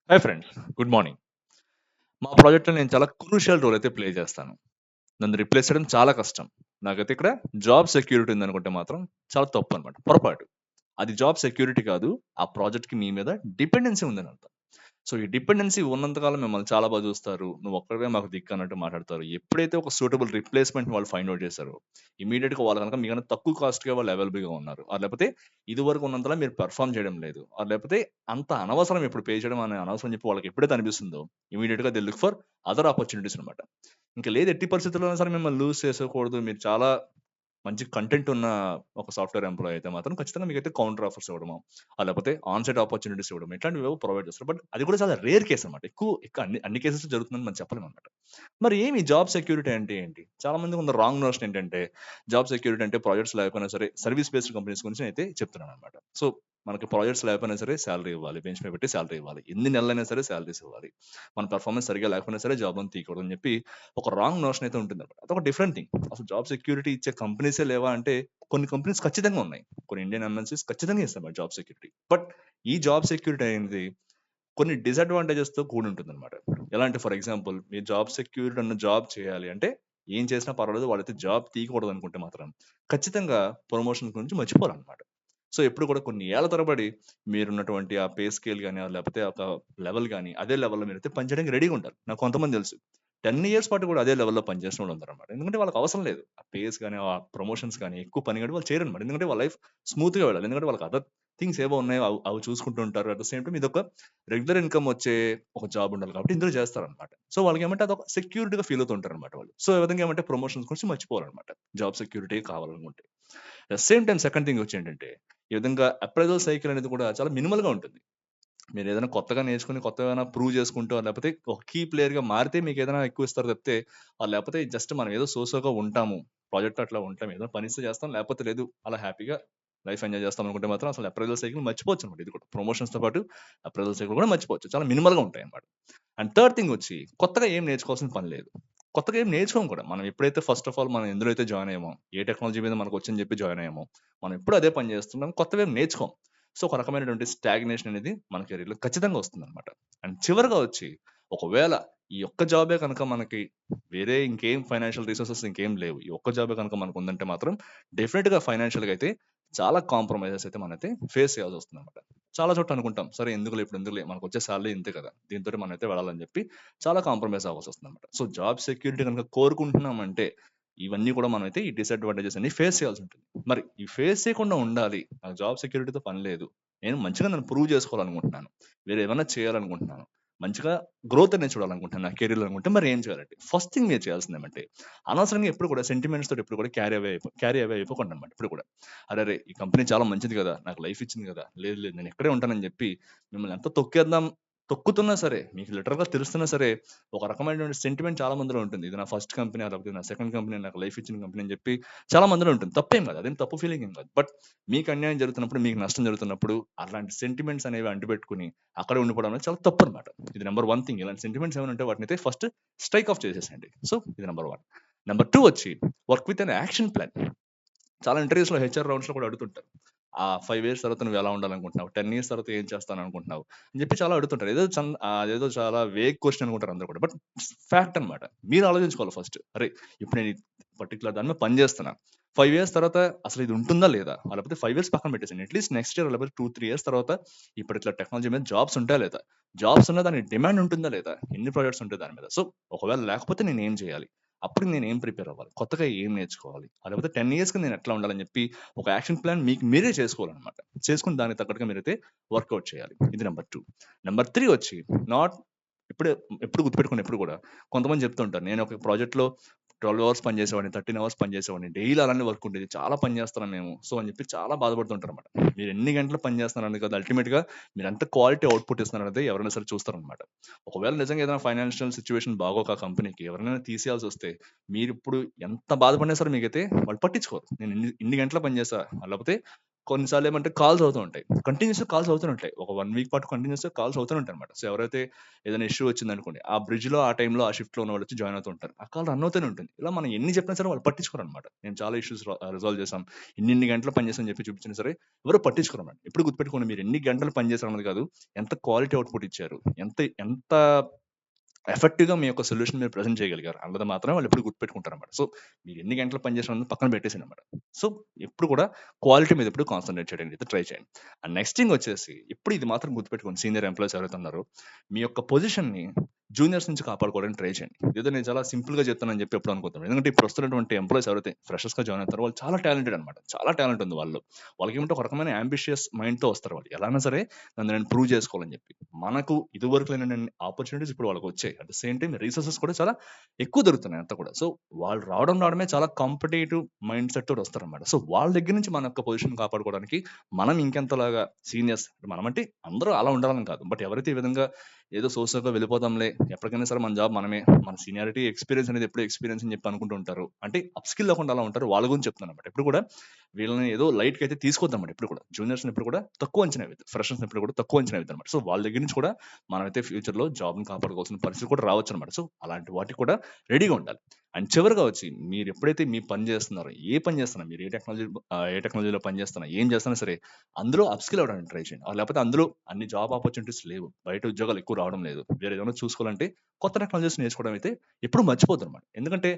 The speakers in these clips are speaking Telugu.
Hi friends. Good morning. మా ప్రాజెక్ట్‌లో నేను చాలా క్రూషియల్ రోల్ అయితే ప్లే చేస్తాను. నన్ను రిప్లేస్ చేయడం చాలా కష్టం. నాకైతే ఇక్కడ జాబ్ సెక్యూరిటీ ఉందనుకుంటే మాత్రం చాలా తప్పనమాట. పొరపాటు. అది జాబ్ సెక్యూరిటీ కాదు. ఆ ప్రాజెక్ట్‌కి మీ మీద డిపెండెన్సీ ఉందని అర్థం. సో, ఈ డిపెండెన్సీ ఉన్నంత కాలం మిమ్మల్ని చాలా చూస్తారు. నువ్వొక్కడివే మాకు దిక్కు అన్నట్టు మాట్లాడతారు. ఎప్పుడైతే ఒక సూటబుల్ రిప్లేస్‌మెంట్‌ని వాళ్ళు ఫైండ్ ఔట్ చేశారో, ఇమ్మీడియేట్‌గా వాళ్ళు గనక మీకన్నా తక్కువ కాస్ట్‌కే వాళ్ళు అవైలబుల్‌గా ఉన్నారు. లేకపోతే ఇదివరకు ఉన్నంతలా మీరు పెర్ఫార్మ్ చేయడం లేదు. లేకపోతే అంత అనవసరం ఇప్పుడు పే చేయడం అనే అనవసరం అని చెప్పి వాళ్ళకి ఎప్పుడైతే అనిపిస్తుందో, ఇమ్మీడియేట్‌గా they look for other opportunities అనమాట. ఇంక లేదు ఎట్టి పరిస్థితుల్లోనైనా సరే మిమ్మల్ని లూజ్ చేసుకోకూడదు. మీరు చాలా మంచి కంటెంట్ ఉన్న ఒక సాఫ్ట్‌వేర్ ఎంప్లాయీ అయితే మాత్రం ఖచ్చితంగా మీకైతే కౌంటర్ ఆఫర్స్ ఇవ్వడమో, లేకపోతే ఆన్ సైట్ ఆపర్చునిటీస్ ఇవ్వడం ఇట్లాంటివేవో ప్రొవైడ్ చేస్తారు. బట్ అది కూడా చాలా రేర్ కేస్ అనమాట. ఎక్కువ అన్ని కేసెస్‌లో జరుగుతుందని మనం చెప్పలేమనమాట. మరి ఏమి జాబ్ సెక్యూరిటీ అంటే ఏంటి? చాలా మందికి ఉన్న రాంగ్ నోషన్ ఏంటంటే, జాబ్ సెక్యూరిటీ అంటే ప్రాజెక్ట్స్ లేకపోయినా సరే సర్విస్ బేస్డ్ కంపెనీస్ గురించి నేనైతే చెప్తున్నాననమాట. సో, మనకి ప్రాజెక్ట్స్ లేకపోయినా సరే సాలరీ ఇవ్వాలి. బెంచ్ మీద పెట్టి సాలరీ ఇవ్వాలి. ఎన్ని నెలలైనా సరే సాలరీస్ ఇవ్వాలి. మన పెర్ఫార్మన్స్ సరిగ్గా లేకపోయినా సరే జాబ్‌ని తీయకూడదు అని చెప్పి ఒక రాంగ్ నోషన్ అయితే ఉంటుందన్నమాట. అదొక డిఫరెంట్ థింగ్. అసలు జాబ్ సెక్యూరిటీ ఇచ్చే కంపెనీసే లేవా అంటే కొన్ని కంపెనీస్ ఖచ్చితంగా ఉన్నాయి. కొన్ని ఇండియన్ ఎంఎన్‌సీస్ ఖచ్చితంగా ఇస్తాయి జాబ్ సెక్యూరిటీ. బట్ ఈ జాబ్ సెక్యూరిటీ అనేది కొన్ని డిసడ్వాంటేజెస్‌తో కూడుంటుందన్నమాట. ఎలా అంటే ఫర్ ఎగ్జాంపుల్ మీరు జాబ్ సెక్యూరిటీ ఉన్న జాబ్ చేయాలి అంటే ఏం చేసినా పర్వాలేదు వాళ్ళైతే జాబ్ తీయకూడదనుకుంటే మాత్రం ఖచ్చితంగా ప్రమోషన్ గురించి మర్చిపోవాలన్నమాట. సో, ఎప్పుడు కూడా కొన్ని ఏళ్ల తరబడి మీరున్నటువంటి ఆ పే స్కేల్ గాని, లేకపోతే ఒక లెవెల్ గాని, అదే లెవెల్‌లో మీరైతే పనిచేయడానికి రెడీగా ఉంటారు. నాకు కొంతమంది తెలుసు. 10 ఇయర్స్ పాటు కూడా అదే లెవెల్‌లో పనిచేసినోళ్ళు ఉన్నారన్నమాట. ఎందుకంటే వాళ్ళకి అవసరం లేదు. ఆ పేస్ గాని, ఆ ప్రమోషన్స్ గాని, ఎక్కువ పని గాని వాళ్ళు చేయరన్నమాట. ఎందుకంటే వాళ్ళ లైఫ్ స్మూత్‌గా వెళ్ళాలి. ఎందుకంటే వాళ్ళకి అదర్ థింగ్స్ ఏవో ఉన్నాయో అవి అవి చూసుకుంటూ ఉంటారు. అట్ ద సేమ్ టైమ్ ఇదొక రెగ్యులర్ ఇన్‌కమ్ వచ్చే ఒక జాబ్ ఉండాలి కాబట్టి ఇందులో చేస్తారన్నమాట. సో, వాళ్ళకేమంటే అదొక సెక్యూరిటీ‌గా ఫీల్ అవుతూ ఉంటారన్నమాట వాళ్ళు. సో, ఈ విధంగా ఏమంటే ప్రమోషన్స్ గురించి మర్చిపోవాలన్నమాట. జాబ్ సెక్యూరిటీ కావాలనుకుంటే. At the same time second thing వచ్చి ఏంటంటే, ఈ విధంగా అప్రైజల్ సైకిల్ అనేది కూడా చాలా మినిమల్‌గా ఉంటుంది. మీరేదైనా కొత్తగా నేర్చుకొని, కొత్తగా ఏమైనా ప్రూవ్ చేసుకుంటూ, లేకపోతే ఒక కీ ప్లేయర్‌గా మారితే మీకేదైనా ఎక్కువ ఇస్తారు తప్పితే, లేకపోతే జస్ట్ మనం ఏదో సోగా ఉంటాము. ప్రాజెక్ట్ అట్లా ఉంటాం. ఏదో పనిస్తే చేస్తాం. లేకపోతే లేదు. అలా హ్యాపీగా లైఫ్ ఎంజాయ్ చేస్తాం అనుకుంటే మాత్రం అసలు అప్రైజల్ సైకిల్ మర్చిపోవచ్చనమాట. ఇది కూడా ప్రమోషన్స్‌తో పాటు అప్రైజల్ సైకిల్ కూడా మర్చిపోవచ్చు. చాలా మినిమల్‌గా ఉంటాయన్నమాట. అండ్ థర్డ్ థింగ్ వచ్చి కొత్తగా ఏం నేర్చుకోవాల్సిన పని లేదు. కొత్తగా ఏం నేర్చుకోము కూడా. మనం ఎప్పుడైతే ఫస్ట్ ఆఫ్ ఆల్ మనం ఎందులో అయితే జాయిన్ అయ్యామో, ఏ టెక్నాలజీ మీద మనకొచ్చని చెప్పి జాయిన్ అయ్యామో, మనం ఎప్పుడు అదే పని చేస్తున్నాం. కొత్తవేం నేర్చుకోం. సో, ఒక రకమైనటువంటి స్టాగ్నేషన్ అనేది మన కెరీర్‌లో ఖచ్చితంగా వస్తుందనమాట. అండ్ చివరగా వచ్చి ఒకవేళ ఈ ఒక్క జాబే కనుక మనకి వేరే ఇంకేం ఫైనాన్షియల్ రిసోర్సెస్ ఇంకేం లేవు. ఈ ఒక్క జాబే కనుక మనకుందంటే మాత్రం డెఫినిట్‌గా ఫైనాన్షియల్‌గా అయితే చాలా కాంప్రమైజెస్ అయితే మనమైతే ఫేస్ చేయాల్సొస్తుందనమాట. చాలా చోట్ల అనుకుంటాం. సరే ఎందుకులే ఇప్పుడు ఎందుకులే మనకొచ్చే సాలరీ ఇంతే కదా! దీనితోటి మనమైతే వెళ్ళాలని చెప్పి చాలా కాంప్రమైజ్ అవ్వాల్సొస్తుందనమాట. సో, జాబ్ సెక్యూరిటీ గనుక కోరుకుంటున్నామంటే ఇవన్నీ కూడా మనమైతే ఈ డిసడ్వాంటేజెస్ అన్ని ఫేస్ చేయాల్సుంటుంది. మరి ఈ ఫేస్ చేయకుండా ఉండాలి. నాకు జాబ్ సెక్యూరిటీతో పని లేదు. నేను మంచిగా నన్ను ప్రూవ్ చేసుకోవాలనుకుంటున్నాను. వేరేమన్నా చేయాలనుకుంటున్నాను. మంచిగా గ్రోత్ అనేది చూడాలనుకుంటున్నాను నా కెరీర్‌లో అనుకుంటే మరి ఏం చేయాలంటే ఫస్ట్ థింగ్ మీరు చేయాల్సిందేమంటే అనవసరంగా ఎప్పుడు కూడా సెంటిమెంట్స్ తోటి ఎప్పుడు కూడా క్యారీ అవే అయిపోకండనమాట ఎప్పుడు కూడా. అరెరే! ఈ కంపెనీ చాలా మంచిది గదా! నాకు లైఫ్ ఇచ్చింది గదా! లేదు లేదు నేను ఇక్కడే ఉంటానని జెప్పి మిమ్మల్ని ఎంత తొక్కుతున్నా సరే, మీకు లిటరల్‌గా తెలుస్తున్నా సరే, ఒక రకమైనటువంటి సెంటిమెంట్ చాలా మందిలో ఉంటుంది. ఇది నా ఫస్ట్ కంపెనీ లేకపోతే ఇది నా సెకండ్ కంపెనీ నాకు లైఫ్ ఇచ్చిన కంపెనీ అని జెప్పి చాలా మందిలో ఉంటుంది. తప్పేం గాదు. అదేం తప్పు ఫీలింగ్ ఏం గాదు. బట్ మీకు అన్యాయం జరుగుతున్నప్పుడు, మీకు నష్టం జరుగుతున్నప్పుడు అలాంటి సెంటిమెంట్స్ అనేవి అంటిపెట్టుకొని అక్కడే ఉండిపోవడం అనేది చాలా తప్పనమాట. ఇది నంబర్ 1 థింగ్. ఇలాంటి సెంటిమెంట్స్ ఏమైనా ఉంటే వాటినైతే ఫస్ట్ స్ట్రైక్ ఆఫ్ చేసేసేయండి. సో, ఇది నంబర్ 1. నంబర్ 2 వచ్చి work with an action plan. చాలా ఇంటర్వ్యూస్‌లో హెచ్ఆర్ రౌండ్స్‌లో కూడా అడుగుతుంటారు. 5 ఇయర్స్ తర్వాత నువ్వు ఎలా ఉండాలనుకుంటున్నావు? 10 ఇయర్స్ తర్వాత ఏం చేస్తాననుకుంటున్నావు? అని చెప్పి చాలా అడుగుతుంటారు. అదేదో చాలా వేగ్ క్వెషన్ అనుకుంటారు అందరూ కూడా. బట్ ఫ్యాక్ట్ అన్నమాట. మీరు ఆలోచించుకోవాలి ఫస్ట్. అరే! ఇప్పుడు నేను ఈ పర్టిక్యులర్ దాని మీద పని చేస్తున్నా. 5 ఇయర్స్ తర్వాత అసలు ఇది ఉంటుందా లేదా? లేకపోతే 5 ఇయర్స్ పక్కన పెట్టేసేయండి. అట్‌లీస్ట్ నెక్స్ట్ ఇయర్ లేకపోతే 2, 3 ఇయర్స్ తర్వాత ఈ పర్టిక్యులర్ టెక్నాలజీ మీద జాబ్స్ ఉంటాయా లేదా? జాబ్స్ ఉన్న దానికి డిమాండ్ ఉంటుందా లేదా? ఎన్ని ప్రాజెక్ట్స్ ఉంటాయి దాని మీద? సో, ఒకవేళ లేకపోతే నేనేం చేయాలి? అప్పుడు నేనేం ప్రిపేర్ అవ్వాలి? కొత్తగా ఏం నేర్చుకోవాలి? లేకపోతే 10 ఇయర్స్‌కి నేను ఎట్లా ఉండాలని చెప్పి ఒక యాక్షన్ ప్లాన్ మీకు మీరే చేసుకోవాలనమాట. చేసుకొని దానికి తగ్గట్టుగా మీరైతే వర్కౌట్ చేయాలి. ఇది నంబర్ 2. నంబర్ 3 వచ్చి నాట్ ఇప్పుడే ఎప్పుడు గుర్తుపెట్టుకోండి ఎప్పుడు కూడా. కొంతమంది చెప్తూ ఉంటారు. నేను ఒక ప్రాజెక్ట్‌లో 12 అవర్స్ పని చేసేవాడిని, 13 అవర్స్ పని చేసేవాడిని. డైలీ అలానే వర్క్ ఉండేది. చాలా పని చేస్తున్నాం మేము. సో, అని చెప్పి చాలా బాధపడుతుంటారనమాట. మీరు ఎన్ని గంటలు పని చేస్తున్నారని కాదు. అల్టిమేట్‌గా మీరెంత క్వాలిటీ అవుట్‌పుట్ ఇస్తున్నారనేది ఎవరైనా సరే చూస్తారనమాట. ఒకవేళ నిజంగా ఏదైనా ఫైనాన్షియల్ సిట్యుయేషన్ బాగోక ఆ కంపెనీకి ఎవరినైనా తీసేయాల్సొస్తే మీరిప్పుడు ఎంత బాధపడినా సరే మీకైతే వాళ్ళు పట్టించుకోరు. నేను ఇన్ని ఇన్ని గంటలు పని చేశా, లేకపోతే కొన్నిసార్లు ఏమంటే కాల్స్ అవుతూ ఉంటాయి. కంటిన్యూయస్‌గా కాల్స్ అవుతూనే ఉంటాయి. ఒక 1 వీక్ పాటు కంటిన్యూయస్‌గా కాల్స్ అవుతూనే ఉంటాయన్నమాట. సో, ఎవరైతే ఏదైనా ఇష్యూ వచ్చిందనుకోండి, ఆ బ్రిడ్జ్‌లో ఆ టైంలో ఆ షిఫ్ట్‌లో ఉన్నవాళ్ళొచ్చి జాయిన్ అవుతూ ఉంటారు. ఆ కాల్ రన్ అవుతూనే ఉంటుంది. ఇలా మనం ఎన్ని చెప్పినా సరే వాళ్ళు పట్టించుకోరన్నమాట. మేము చాలా ఇష్యూస్ రిజాల్వ్ చేసాం. ఇన్నిన్ని గంటలు పని చేశామని చెప్పి చూపించినా సరే ఎవరు పట్టించుకోరన్నమాట. ఎప్పుడు గుర్తుపెట్టుకోండి, మీరు ఎన్ని గంటలు పని చేశారన్నది కాదు, ఎంత క్వాలిటీ అవుట్‌పుట్ ఇచ్చారు, ఎంత ఎంత ఎఫెక్టివ్‌గా మీ యొక్క సొల్యూషన్ మీరు ప్రెజెంట్ చేయగలిగారు అన్నది మాత్రమే వాళ్ళు ఎప్పుడు గుర్తుపెట్టుకుంటారన్నమాట. సో, మీరు ఎన్ని గంటలు పని చేశారన్నది పక్కన పెట్టేసేయండన్నమాట. సో, ఎప్పుడు కూడా క్వాలిటీ మీద ఎప్పుడు కాన్సంట్రేట్ చేయడానికి అయితే ట్రై చేయండి. అండ్ నెక్స్ట్ థింగ్ వచ్చేసి, ఇప్పుడు ఇది మాత్రం గుర్తుపెట్టుకోండి, సీనియర్ ఎంప్లాయీస్ ఎవరైతే ఉన్నారో, మీ యొక్క పొజిషన్‌ని జూనియర్స్ నుంచి కాపాడుకోవడానికి ట్రై చేయండి. ఇదేదో నేను చాలా సింపుల్‌గా చెప్తానని చెప్పి ఎప్పుడు అనుకోద్దండి. ఎందుకంటే ఇప్పుడు వస్తున్నటువంటి ఎంప్లాయీస్ ఎవరైతే ఫ్రెషర్స్‌గా జాయిన్ అవుతారో వాళ్ళు చాలా టాలెంటెడ్ అన్నమాట. చాలా టాలెంట్ ఉంది వాళ్ళలో. వాళ్ళకేమంటే ఒక రకమైన యాంబిషియస్ మైండ్‌తో వస్తారు వాళ్ళు. ఎలాగైనా సరే నన్ను నేను ప్రూవ్ చేసుకోవాలని చెప్పి. మనకు ఇదివరకు లేనన్ని ఆపర్చునిటీస్ ఇప్పుడు వాళ్ళకొచ్చాయి. At the same time resources కూడా చాలా ఎక్కువ దొరుకుతున్నాయి అంతా కూడా. సో, వాళ్ళు రావడమే చాలా కాంపిటీటివ్ మైండ్ సెట్ తోటి వస్తారన్నమాట. సో, వాళ్ళ దగ్గర నుంచి మన యొక్క పొజిషన్ కాపాడుకోవడానికి మనం ఇంకెంతలాగా సీనియర్స్, మనమంటే అందరూ అలా ఉండాలని కాదు. బట్ ఎవరైతే ఈ విధంగా ఏదో సోసోగా వెళ్ళిపోదాంలే, ఎప్పటికైనా సరే మన జాబ్ మనమే, మన సీనియారిటీ ఎక్స్‌పీరియన్స్ అనేది ఎప్పుడు ఎక్స్‌పీరియన్స్ అని చెప్పి అనుకుంటూ ఉంటారు. అంటే అప్ స్కిల్ అవ్వకుండా అలా ఉంటారు. వాళ్ళ గురించి చెప్తున్నానన్నమాట. ఎప్పుడు కూడా వీళ్ళని ఏదో లైట్‌గా అయితే తీసుకోవద్దన్నమాట ఎప్పుడు కూడా. జూనియర్స్‌ని ఎప్పుడు కూడా తక్కువ అంచనా వేయద్దు. ఫ్రెషర్స్‌ని ఎప్పుడు కూడా తక్కువ అంచనా వేయద్దన్నమాట. సో, వాళ్ళ దగ్గర నుంచి కూడా మనమైతే ఫ్యూచర్‌లో జాబ్‌ని కాపాడుకోవాల్సిన పరిస్థితి కూడా రావచ్చన్నమాట. సో, అలాంటి వాటికి కూడా రెడీగా ఉండాలి. అండ్ చివరగా వచ్చి మీరెప్పుడైతే మీ పని చేస్తున్నారో, ఏ పని చేస్తున్నా, మీరు ఏ టెక్నాలజీలో పని చేస్తున్నా, ఏం చేస్తున్నా సరే, అందులో అప్ స్కిల్ అవ్వడానికి ట్రై చేయండి. లేకపోతే అందులో అన్ని జాబ్ ఆపర్చునిటీస్ లేవు. బయట ఉద్యోగాలు ఎక్కువ రావడం లేదు. వేరే ఏదైనా చూసుకోవాలంటే కొత్త టెక్నాలజీస్ నేర్చుకోవడం అయితే ఎప్పుడు మర్చిపోద్దన్నమాట. ఎందుకంటే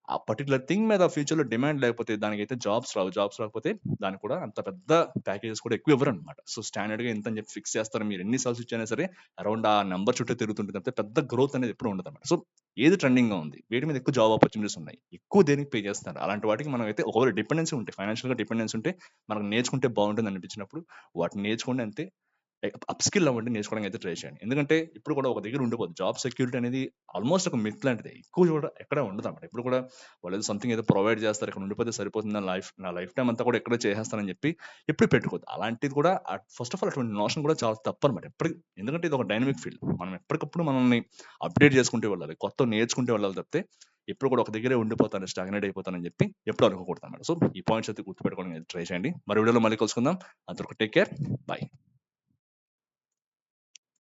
ఆ పర్టిక్యులర్ థింగ్ మీద ఫ్యూచర్‌లో డిమాండ్ లేకపోతే దానికైతే జాబ్స్ రావు. జాబ్స్ రాకపోతే దానికి కూడా అంత పెద్ద ప్యాకేజెస్ కూడా ఎక్కువ ఇవ్వరన్నమాట. సో, స్టాండర్డ్‌గా ఇంతని చెప్పి ఫిక్స్ చేస్తారు. మీరు ఎన్ని సార్లు స్విచ్ అయినా సరే అరౌండ్ ఆ నంబర్ చుట్టే తిరుగుతుంటుంది తప్పితే పెద్ద గ్రోత్ అనేది ఎప్పుడు ఉండదన్నమాట. సో, ఏది ట్రెండింగ్‌గా ఉంది, వేటి మీద ఎక్కువ జాబ్ ఆపర్చునిటీస్ ఉన్నాయి, ఎక్కువ దేనికి పే చేస్తున్నారు, అలాంటి వాటికి మనమైతే ఒకవేళ డిపెండెన్సీ ఉంటే, ఫైనాన్షియల్‌గా డిపెండెన్సీ ఉంటే, మనకు నేర్చుకుంటే బాగుంటుంది అనిపించినప్పుడు వాటిని నేర్చుకోండి అంతే. అప్ స్కిల్ అవ్వండి, నేర్చుకోవడానికి అయితే ట్రై చేయండి. ఎందుకంటే ఇప్పుడు కూడా ఒక దగ్గర ఉండిపోద్దు. జాబ్ సెక్యూరిటీ అనేది ఆల్మోస్ట్ ఒక మిత్ లాంటిదే. ఎక్కువ కూడా ఎక్కడ ఉండదన్నమాట. ఇప్పుడు కూడా వాళ్ళు సంథింగ్ ఏదో ప్రొవైడ్ చేస్తారు. ఇక్కడ ఉండిపోతే సరిపోతుంది. నా లైఫ్ టైమ్ అంతా కూడా ఇక్కడే చేసేస్తానని చెప్పి ఎప్పుడు పెట్టుకోవద్దు. అలాంటిది కూడా ఫస్ట్ ఆఫ్ ఆల్ అటువంటి నోషన్ కూడా చాలా తప్పన్నమాట. ఎందుకంటే ఇది ఒక డైనమిక్ ఫీల్డ్. మనం ఎప్పటికప్పుడు మనల్ని అప్డేట్ చేసుకుంటూ వెళ్ళాలి. కొత్తవి నేర్చుకుంటూ వెళ్ళాలి తప్పితే ఎప్పుడు కూడా ఒక దగ్గరే ఉండిపోతాను, స్టాగ్నేట్ అయిపోతానని చెప్పి ఎప్పుడు అనుకోకూడదన్నమాట. సో, ఈ పాయింట్స్ అయితే గుర్తుపెట్టుకోవడానికి ట్రై చేయండి. మరి వీడియోలో మళ్ళీ కలుసుకుందాం. అంతవరకు టేక్ కేర్. బై.